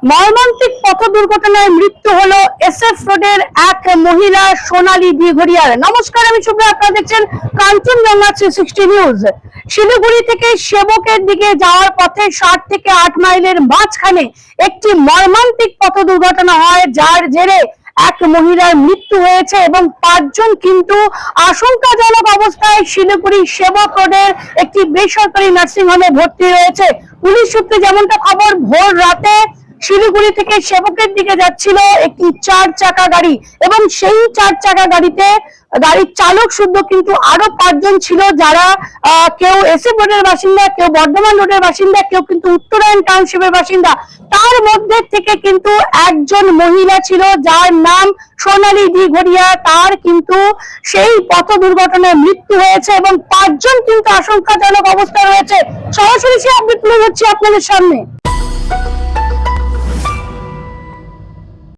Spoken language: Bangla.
মর্মান্তিক পথ দুর্ঘটনায় মৃত্যু হলো এসএফ রোডের এক মহিলা সোনালী দিঘরিয়ার। নমস্কার, আমি শুভ্রা, আপনারা দেখছেন কাঞ্চনজঙ্ঘা 360 নিউজ। শিলিগুড়ি থেকে সেবকের দিকে যাওয়ার পথে 7 থেকে 8 মাইলের মাঝখানে একটি মর্মান্তিক পথ দুর্ঘটনা হয়, যার জেরে এক মহিলার মৃত্যু হয়েছে এবং 5 জন কিন্তু আশঙ্কাজনক অবস্থায় শিলিগুড়ি সেবক রোডের একটি বেসরকারি নার্সিং হোমে ভর্তি রয়েছে। পুলিশ সূত্রে যেমনটা খবর, ভোর রাতে শিলিগুড়ি থেকে সেবকের দিকে যাচ্ছিল একটি 4 চাকা গাড়ি এবং সেই 4 চাকা গাড়িতে গাড়ির চালক শুদ্ধ কিন্তু আরো 5 জন ছিল, যারা কেউ এসএফ রোডের বাসিন্দা, কেউ বর্ধমান রোডের বাসিন্দা, কেউ কিন্তু উত্তরায়ণ টাউনশিপের বাসিন্দা। তার মধ্যে থেকে কিন্তু একজন মহিলা ছিল যার নাম সোনালী দিঘরিয়া। তার কিন্তু সেই পথ দুর্ঘটনায় মৃত্যু হয়েছে এবং 5 জন কিন্তু আশঙ্কাজনক অবস্থায় রয়েছে। সরাসরি সে আপডেট তুলে ধরছি আপনাদের সামনে।